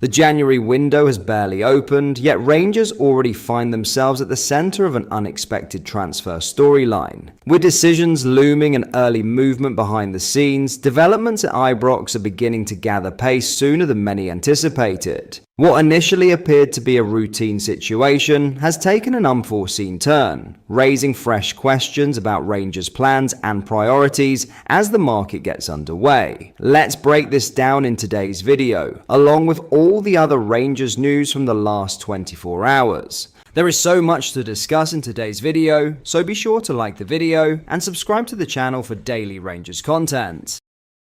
The January window has barely opened, yet Rangers already find themselves at the centre of an unexpected transfer storyline. With decisions looming and early movement behind the scenes, developments at Ibrox are beginning to gather pace sooner than many anticipated. What initially appeared to be a routine situation has taken an unforeseen turn, raising fresh questions about Rangers' plans and priorities as the market gets underway. Let's break this down in today's video, along with all the other Rangers news from the last 24 hours. There is so much to discuss in today's video, so be sure to like the video and subscribe to the channel for daily Rangers content.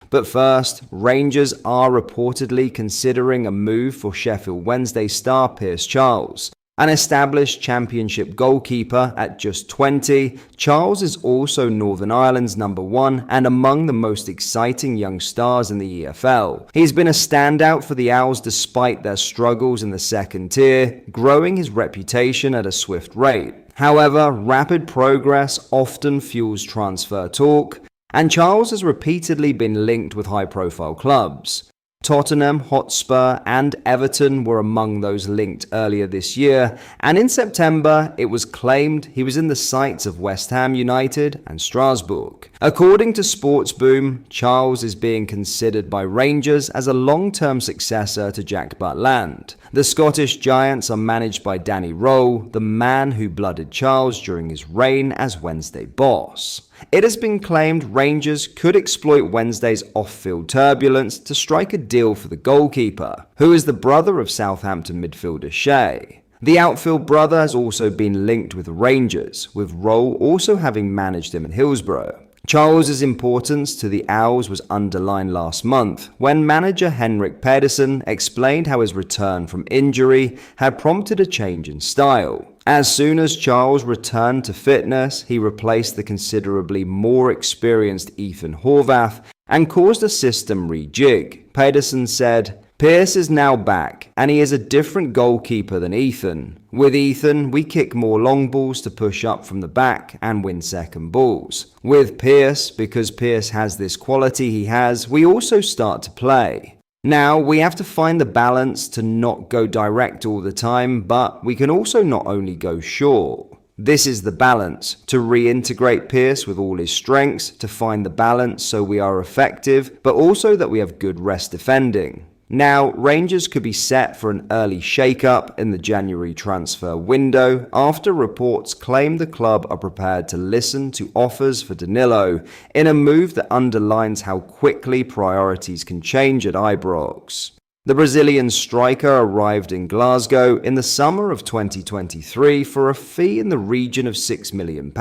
But first, Rangers are reportedly considering a move for Sheffield Wednesday star Pierce Charles. An established championship goalkeeper at just 20, Charles is also Northern Ireland's #1 and among the most exciting young stars in the EFL. He's been a standout for the Owls despite their struggles in the second tier, growing his reputation at a swift rate. However, rapid progress often fuels transfer talk, and Charles has repeatedly been linked with high-profile clubs. Tottenham, Hotspur and Everton were among those linked earlier this year, and in September it was claimed he was in the sights of West Ham United and Strasbourg. According to Sportsboom, Charles is being considered by Rangers as a long-term successor to Jack Butland. The Scottish Giants are managed by Danilo, the man who blooded Charles during his reign as Wednesday boss. It has been claimed Rangers could exploit Wednesday's off-field turbulence to strike a deal for the goalkeeper, who is the brother of Southampton midfielder Shea. The outfield brother has also been linked with Rangers, with Rowe also having managed him at Hillsborough. Charles's importance to the Owls was underlined last month when manager Henrik Pedersen explained how his return from injury had prompted a change in style. As soon as Charles returned to fitness, he replaced the considerably more experienced Ethan Horvath and caused a system rejig. Pedersen said, "Pierce is now back, and he is a different goalkeeper than Ethan. With Ethan, we kick more long balls to push up from the back and win second balls. With Pierce, because Pierce has this quality he has, we also start to play. Now, we have to find the balance to not go direct all the time, but we can also not only go short. This is the balance, to reintegrate Pierce with all his strengths, to find the balance so we are effective, but also that we have good rest defending." Now, Rangers could be set for an early shake-up in the January transfer window after reports claim the club are prepared to listen to offers for Danilo in a move that underlines how quickly priorities can change at Ibrox. The Brazilian striker arrived in Glasgow in the summer of 2023 for a fee in the region of £6 million,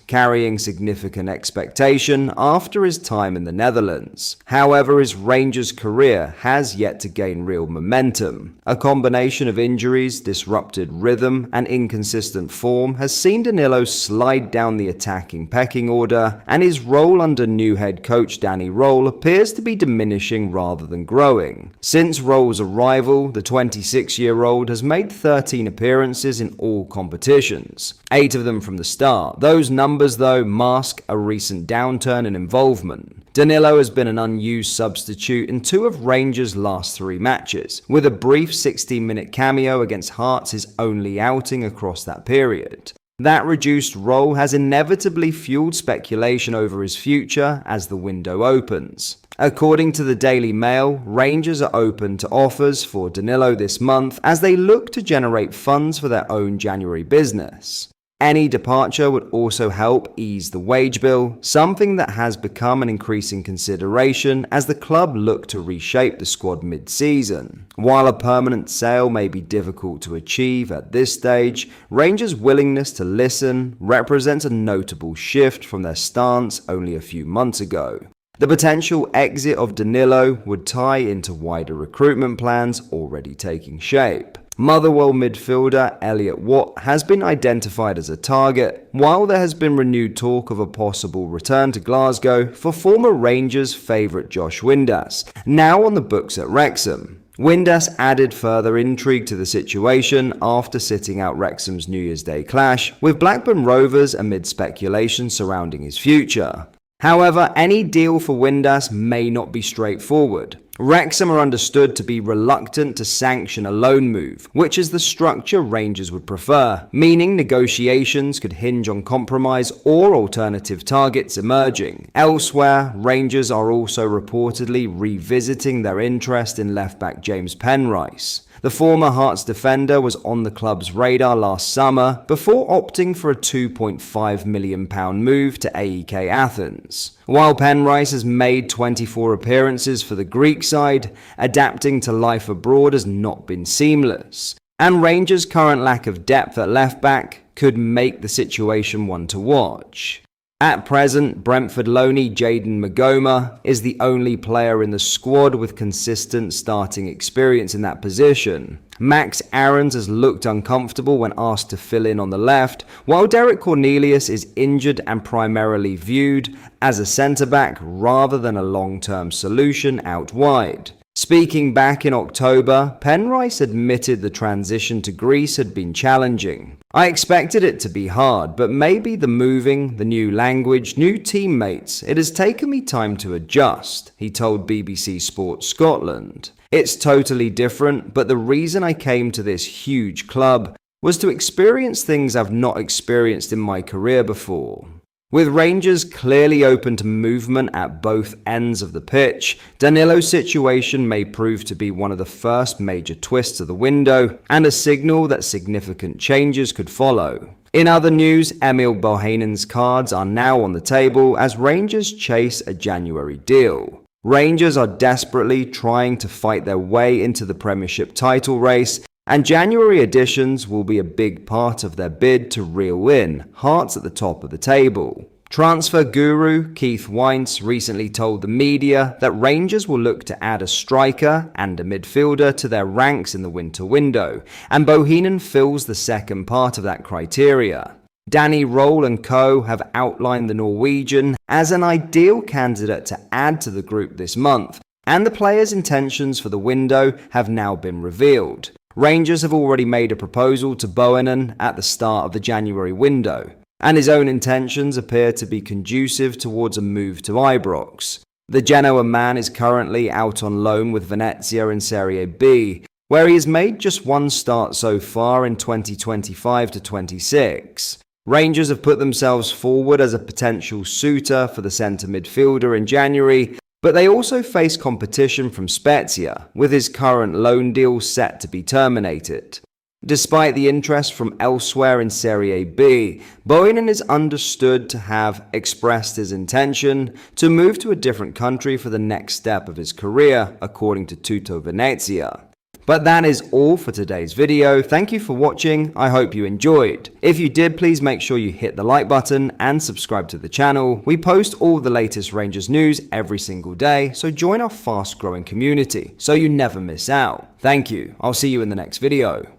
carrying significant expectation after his time in the Netherlands. However, his Rangers career has yet to gain real momentum. A combination of injuries, disrupted rhythm, and inconsistent form has seen Danilo slide down the attacking pecking order, and his role under new head coach Danny Röhl appears to be diminishing rather than growing. Since Röhl's arrival, the 26-year-old has made 13 appearances in all competitions, 8 of them from the start. Those numbers, though, mask a recent downturn in involvement. Danilo has been an unused substitute in 2 of Rangers' last 3 matches, with a brief 16-minute cameo against Hearts his only outing across that period. That reduced role has inevitably fueled speculation over his future as the window opens. According to the Daily Mail, Rangers are open to offers for Danilo this month as they look to generate funds for their own January business. Any departure would also help ease the wage bill, something that has become an increasing consideration as the club look to reshape the squad mid-season. While a permanent sale may be difficult to achieve at this stage, Rangers' willingness to listen represents a notable shift from their stance only a few months ago. The potential exit of Danilo would tie into wider recruitment plans already taking shape. Motherwell midfielder Elliot Watt has been identified as a target, while there has been renewed talk of a possible return to Glasgow for former Rangers favourite Josh Windass, now on the books at Wrexham. Windass added further intrigue to the situation after sitting out Wrexham's New Year's Day clash with Blackburn Rovers amid speculation surrounding his future. However, any deal for Windass may not be straightforward. Wrexham are understood to be reluctant to sanction a loan move, which is the structure Rangers would prefer, meaning negotiations could hinge on compromise or alternative targets emerging. Elsewhere, Rangers are also reportedly revisiting their interest in left-back James Penrice. The former Hearts defender was on the club's radar last summer before opting for a £2.5 million move to AEK Athens. While Penrice has made 24 appearances for the Greek side, adapting to life abroad has not been seamless. And Rangers' current lack of depth at left-back could make the situation one to watch. At present, Brentford loanee Jayden Magoma is the only player in the squad with consistent starting experience in that position. Max Aarons has looked uncomfortable when asked to fill in on the left, while Derek Cornelius is injured and primarily viewed as a centre-back rather than a long-term solution out wide. Speaking back in October, Penrice admitted the transition to Greece had been challenging. I expected it to be hard, but maybe the moving, the new language, new teammates, it has taken me time to adjust, he told BBC Sports Scotland. It's totally different, but the reason I came to this huge club was to experience things I've not experienced in my career before. With Rangers clearly open to movement at both ends of the pitch, Danilo's situation may prove to be one of the first major twists of the window and a signal that significant changes could follow. In other news, Emil Bohinen's cards are now on the table as Rangers chase a January deal. Rangers are desperately trying to fight their way into the Premiership title race, and January additions will be a big part of their bid to reel in Hearts at the top of the table. Transfer guru Keith Weinz recently told the media that Rangers will look to add a striker and a midfielder to their ranks in the winter window, and Bohinen fills the second part of that criteria. Danny Roll and co. have outlined the Norwegian as an ideal candidate to add to the group this month, and the player's intentions for the window have now been revealed. Rangers have already made a proposal to Bohinen at the start of the January window, and his own intentions appear to be conducive towards a move to Ibrox. The Genoa man is currently out on loan with Venezia in Serie B, where he has made just one start so far in 2025-26. Rangers have put themselves forward as a potential suitor for the centre midfielder in January, but they also face competition from Spezia, with his current loan deal set to be terminated. Despite the interest from elsewhere in Serie B, Bohinen is understood to have expressed his intention to move to a different country for the next step of his career, according to Tutto Venezia. But that is all for today's video. Thank you for watching. I hope you enjoyed. If you did, please make sure you hit the like button and subscribe to the channel. We post all the latest Rangers news every single day, so join our fast growing community so you never miss out. Thank you. I'll see you in the next video.